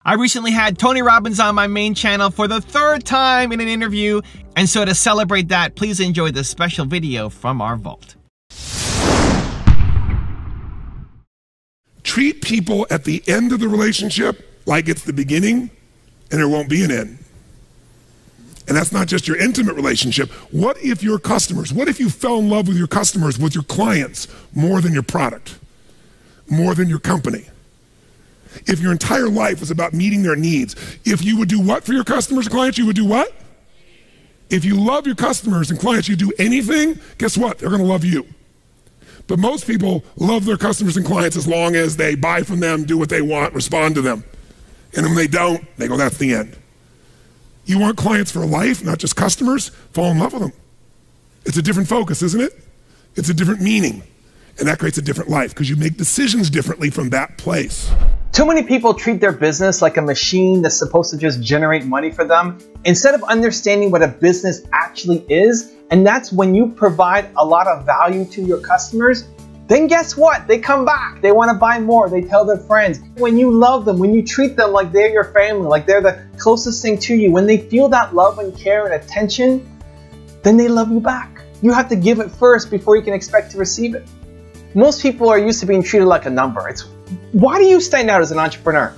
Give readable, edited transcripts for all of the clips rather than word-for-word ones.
I recently had Tony Robbins on my main channel for the 3rd time in an interview, and so to celebrate that, please enjoy this special video from our vault. Treat people at the end of the relationship like it's the beginning and there won't be an end. And that's not just your intimate relationship. What if your customers, what if you fell in love with your customers, with your clients, more than your product, more than your company? If your entire life was about meeting their needs, if you would do what for your customers and clients, you would do what? If you love your customers and clients, you do anything, guess what? They're gonna love you. But most people love their customers and clients as long as they buy from them, do what they want, respond to them. And when they don't, they go, that's the end. You want clients for life, not just customers? Fall in love with them. It's a different focus, isn't it? It's a different meaning. And that creates a different life because you make decisions differently from that place. Too many people treat their business like a machine that's supposed to just generate money for them instead of understanding what a business actually is. And that's when you provide a lot of value to your customers, then guess what? They come back. They want to buy more. They tell their friends. When you love them, when you treat them like they're your family, like they're the closest thing to you, when they feel that love and care and attention, then they love you back. You have to give it first before you can expect to receive it. Most people are used to being treated like a number. Why do you stand out as an entrepreneur?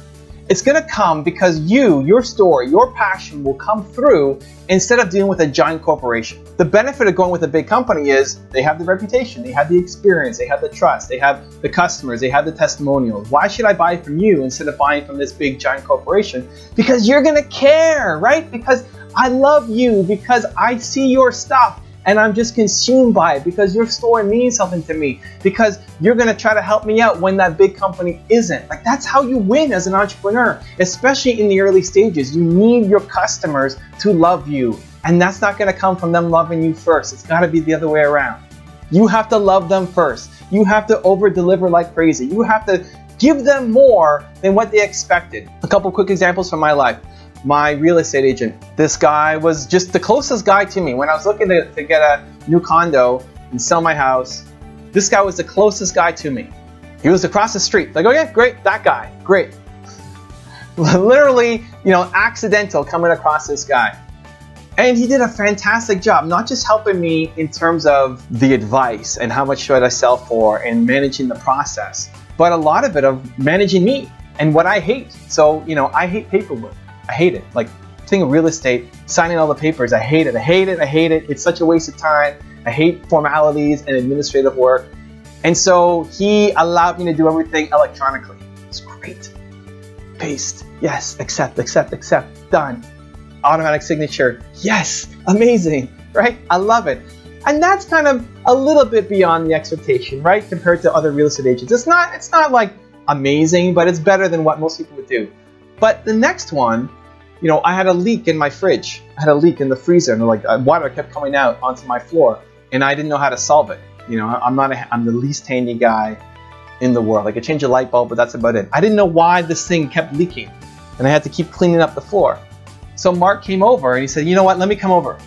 It's going to come because your story, your passion will come through instead of dealing with a giant corporation. The benefit of going with a big company is they have the reputation, they have the experience, they have the trust, they have the customers, they have the testimonials. Why should I buy from you instead of buying from this big giant corporation? Because you're going to care, right? Because I love you, because I see your stuff and I'm just consumed by it, because your story means something to me, because you're gonna try to help me out when that big company isn't. Like, that's how you win as an entrepreneur, especially in the early stages. You need your customers to love you, and that's not gonna come from them loving you first. It's gotta be the other way around. You have to love them first. You have to over-deliver like crazy. You have to give them more than what they expected. A couple quick examples from my life. My real estate agent, this guy was just the closest guy to me. When I was looking to get a new condo and sell my house, this guy was the closest guy to me. He was across the street. Like, oh yeah, great, that guy, great. Literally, accidental coming across this guy. And he did a fantastic job, not just helping me in terms of the advice and how much should I sell for and managing the process, but a lot of it of managing me and what I hate. So, I hate paperwork. I hate it. Like, thing of real estate, signing all the papers, I hate it. I hate it. I hate it. It's such a waste of time. I hate formalities and administrative work. And so he allowed me to do everything electronically. It's great. Paste. Yes. Accept, accept, accept. Done. Automatic signature. Yes. Amazing. Right? I love it. And that's kind of a little bit beyond the expectation, right? Compared to other real estate agents. It's not like amazing, but it's better than what most people would do. But the next one, I had a leak in my fridge. I had a leak in the freezer, and water kept coming out onto my floor, and I didn't know how to solve it. I'm the least handy guy in the world. I could change a light bulb, but that's about it. I didn't know why this thing kept leaking, and I had to keep cleaning up the floor. So Mark came over, and he said, you know what, let me come over.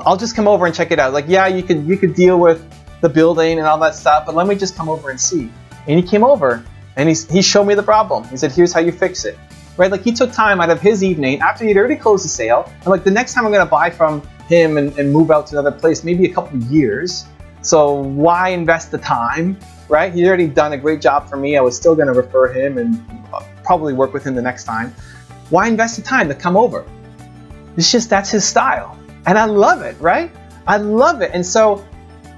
I'll just come over and check it out. Like, yeah, you could deal with the building and all that stuff, but let me just come over and see. And he came over. And he showed me the problem. He said, here's how you fix it. Right? Like, he took time out of his evening after he'd already closed the sale. And like, the next time I'm going to buy from him and move out to another place, maybe a couple of years. So why invest the time? Right? He'd already done a great job for me. I was still going to refer him and probably work with him the next time. Why invest the time to come over? It's just, that's his style. And I love it, right? I love it. And so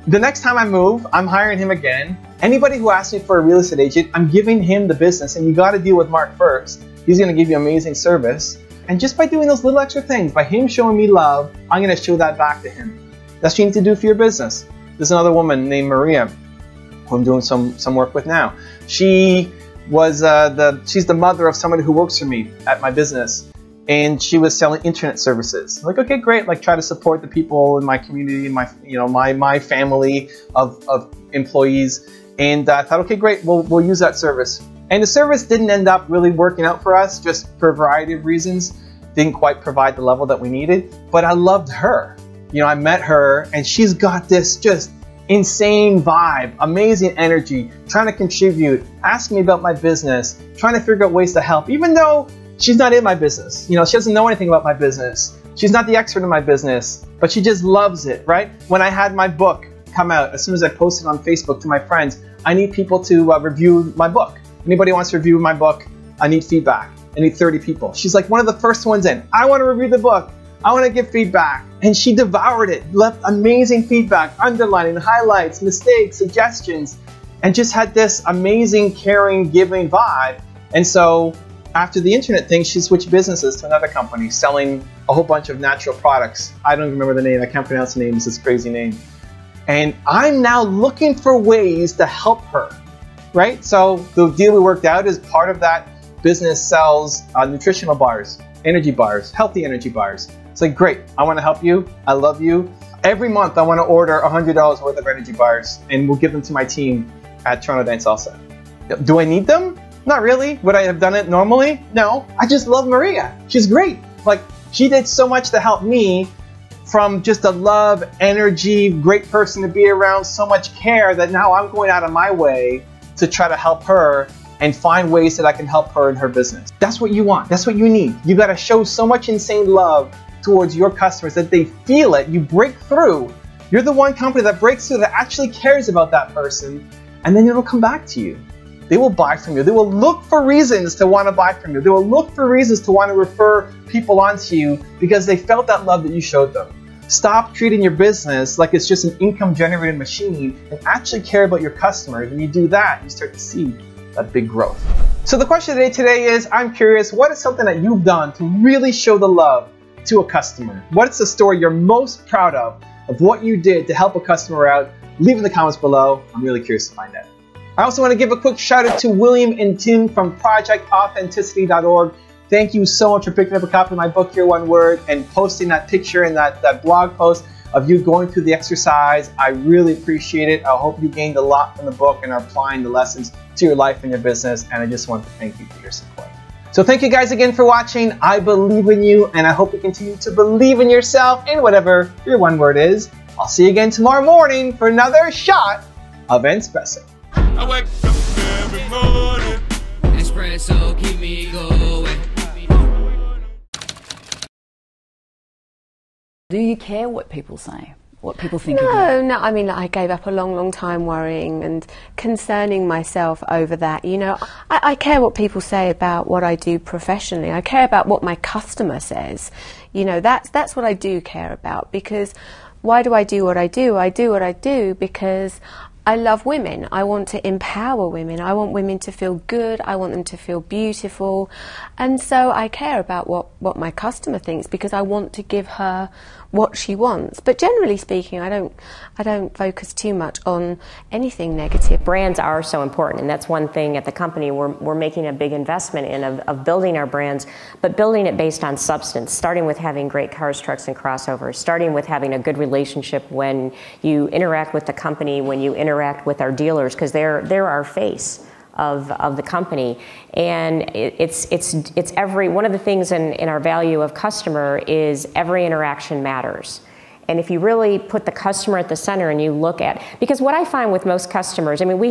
the next time I move, I'm hiring him again. Anybody who asks me for a real estate agent, I'm giving him the business, and you got to deal with Mark first. He's going to give you amazing service. And just by doing those little extra things, by him showing me love, I'm going to show that back to him. That's what you need to do for your business. There's another woman named Maria, who I'm doing some work with now. She was she's the mother of somebody who works for me at my business. And she was selling internet services. I'm like, okay, great. Like, try to support the people in my community, my family of employees. And I thought, okay, great, we'll use that service. And the service didn't end up really working out for us, just for a variety of reasons. Didn't quite provide the level that we needed, but I loved her. I met her, and she's got this just insane vibe, amazing energy, trying to contribute, asking me about my business, trying to figure out ways to help, even though she's not in my business. You know, she doesn't know anything about my business. She's not the expert in my business, but she just loves it, right? When I had my book come out, as soon as I posted on Facebook to my friends, I need people to review my book. Anybody wants to review my book, I need feedback. I need 30 people. She's like one of the first ones in. I want to review the book. I want to give feedback. And she devoured it, left amazing feedback, underlining, highlights, mistakes, suggestions, and just had this amazing, caring, giving vibe. And so after the internet thing, she switched businesses to another company selling a whole bunch of natural products. I don't even remember the name. I can't pronounce the name. It's this crazy name. And I'm now looking for ways to help her, right? So the deal we worked out is part of that business sells nutritional bars, energy bars, healthy energy bars. It's like, great, I want to help you. I love you. Every month I want to order $100 worth of energy bars and we'll give them to my team at Toronto Dance Salsa. Do I need them? Not really. Would I have done it normally? No. I just love Maria. She's great. Like, she did so much to help me, from just a love, energy, great person to be around, so much care, that now I'm going out of my way to try to help her and find ways that I can help her in her business. That's what you want. That's what you need. You got to show so much insane love towards your customers that they feel it. You break through. You're the one company that breaks through, that actually cares about that person, and then it'll come back to you. They will buy from you. They will look for reasons to want to buy from you. They will look for reasons to want to refer people onto you because they felt that love that you showed them. Stop treating your business like it's just an income generating machine and actually care about your customers. When you do that, you start to see that big growth. So the question today is, I'm curious, what is something that you've done to really show the love to a customer? What's the story you're most proud of what you did to help a customer out? Leave in the comments below. I'm really curious to find out. I also want to give a quick shout out to William and Tim from projectauthenticity.org. Thank you so much for picking up a copy of my book, Your One Word, and posting that picture and that blog post of you going through the exercise. I really appreciate it. I hope you gained a lot from the book and are applying the lessons to your life and your business. And I just want to thank you for your support. So thank you guys again for watching. I believe in you, and I hope you continue to believe in yourself and whatever your one word is. I'll see you again tomorrow morning for another shot of Entspresso. I wake up every morning. Espresso keep me going. Do you care what people say? What people think of you? No, I mean, I gave up a long time worrying and concerning myself over that. You know, I care what people say about what I do professionally. I care about what my customer says. You know, that's what I do care about, because why do I do what I do? I do what I do because I love women. I want to empower women. I want women to feel good. I want them to feel beautiful. And so I care about what my customer thinks, because I want to give her what she wants. But generally speaking, I don't focus too much on anything negative. Brands are so important, and that's one thing at the company we're making a big investment in, of building our brands, but building it based on substance, starting with having great cars, trucks, and crossovers, starting with having a good relationship when you interact with the company, when you interact with our dealers, because they're our face of the company. And it's every one of the things in our value of customer is every interaction matters. And if you really put the customer at the center and you look at, because what I find with most customers, I mean,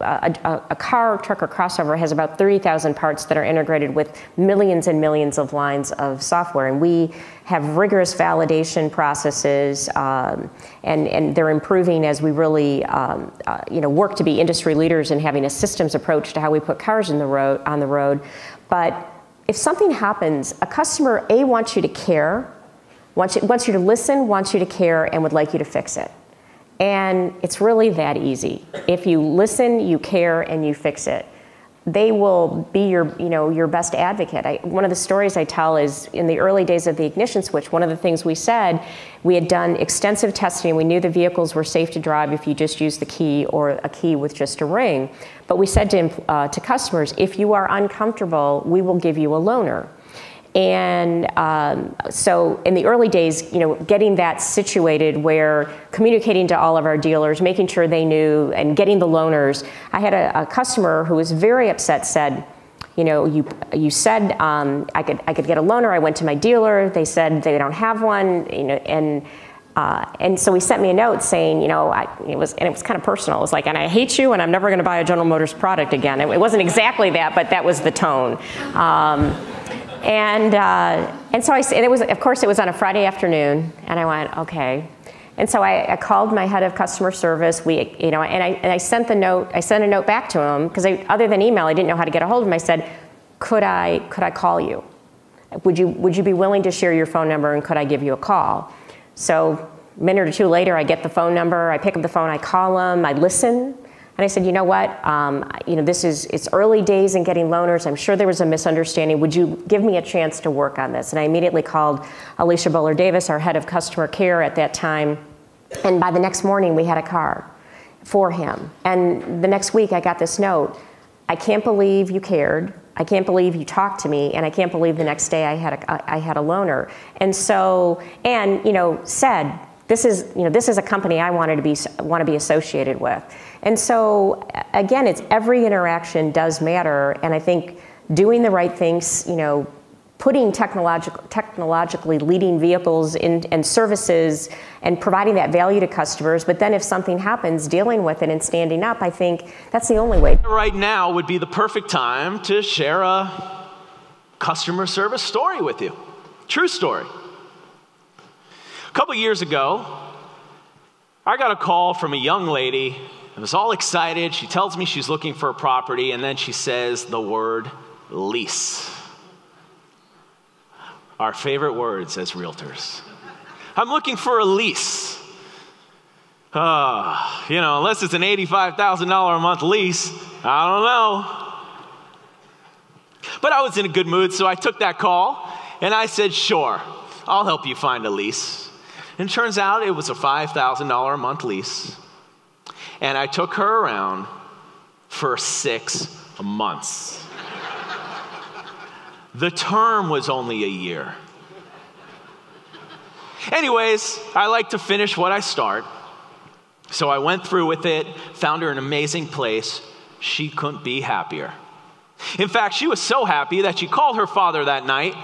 a car, truck, or crossover has about 30,000 parts that are integrated with millions and millions of lines of software, and we have rigorous validation processes, and they're improving as we really, work to be industry leaders in having a systems approach to how we put cars on the road. But if something happens, a customer wants you to care. Wants you to listen, wants you to care, and would like you to fix it. And it's really that easy. If you listen, you care, and you fix it, they will be your best advocate. One of the stories I tell is, in the early days of the ignition switch, one of the things we said, we had done extensive testing. We knew the vehicles were safe to drive if you just used the key or a key with just a ring. But we said to customers, if you are uncomfortable, we will give you a loaner. And so in the early days, getting that situated, where communicating to all of our dealers, making sure they knew, and getting the loaners. I had a customer who was very upset, said, you said I could get a loaner. I went to my dealer. They said they don't have one. And And so he sent me a note saying, you know, it was kind of personal. It was like, and I hate you, and I'm never going to buy a General Motors product again. It wasn't exactly that, but that was the tone. And so it was, of course, it was on a Friday afternoon, and I went, okay. And so I called my head of customer service. And I sent a note back to him because other than email, I didn't know how to get a hold of him. I said, could I call you? Would you be willing to share your phone number, and could I give you a call? So a minute or two later, I get the phone number. I pick up the phone. I call him. I listen. And I said, you know what? It's early days in getting loaners. I'm sure there was a misunderstanding. Would you give me a chance to work on this? And I immediately called Alicia Buller-Davis, our head of customer care at that time. And by the next morning, we had a car for him. And the next week, I got this note. I can't believe you cared. I can't believe you talked to me, and I can't believe the next day I had a loaner. And so, said, this is a company I want to be associated with. And so, again, it's every interaction does matter, and I think doing the right things, putting technologically leading vehicles and services and providing that value to customers, but then if something happens, dealing with it and standing up, I think that's the only way. Right now would be the perfect time to share a customer service story with you. True story. A couple years ago, I got a call from a young lady. I was all excited. She tells me she's looking for a property, and then she says the word lease. Our favorite words as realtors. I'm looking for a lease. Unless it's an $85,000 a month lease, I don't know. But I was in a good mood, so I took that call, and I said, sure, I'll help you find a lease. And it turns out it was a $5,000 a month lease. And I took her around for 6 months. The term was only a year. Anyways, I like to finish what I start. So I went through with it, found her an amazing place. She couldn't be happier. In fact, she was so happy that she called her father that night,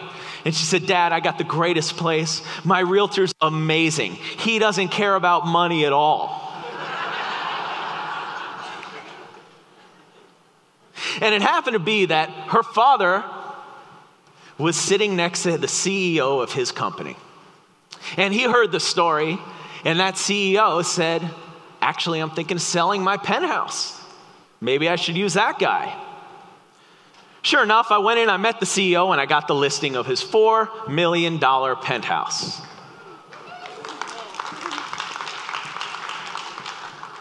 and she said, Dad, I got the greatest place. My realtor's amazing. He doesn't care about money at all. And it happened to be that her father was sitting next to the CEO of his company. And he heard the story, and that CEO said, actually, I'm thinking of selling my penthouse. Maybe I should use that guy. Sure enough, I went in, I met the CEO, and I got the listing of his $4 million penthouse.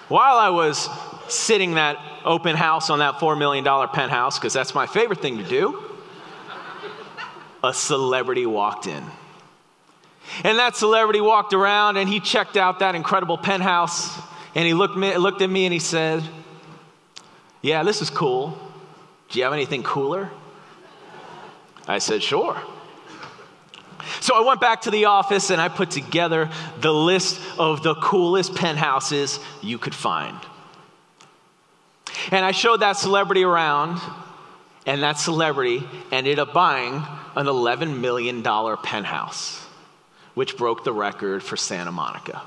While I was sitting that open house on that $4 million penthouse, because that's my favorite thing to do, a celebrity walked in. And that celebrity walked around, and he checked out that incredible penthouse, and he looked at me and he said, yeah, this is cool. Do you have anything cooler? I said, sure. So I went back to the office and I put together the list of the coolest penthouses you could find. And I showed that celebrity around, and that celebrity ended up buying an $11 million penthouse, which broke the record for Santa Monica.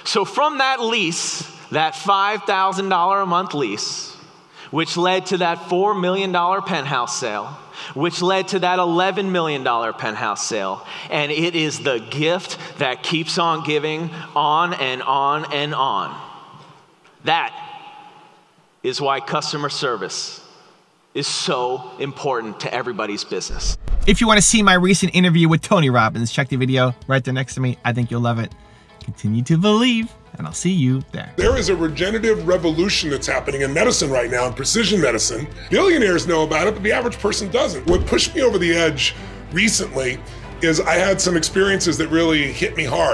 So from that lease, that $5,000 a month lease, which led to that $4 million penthouse sale, which led to that $11 million penthouse sale. And it is the gift that keeps on giving on and on and on. That is why customer service is so important to everybody's business. If you want to see my recent interview with Tony Robbins, check the video right there next to me. I think you'll love it. Continue to believe, and I'll see you there. There is a regenerative revolution that's happening in medicine right now, in precision medicine. Billionaires know about it, but the average person doesn't. What pushed me over the edge recently is I had some experiences that really hit me hard.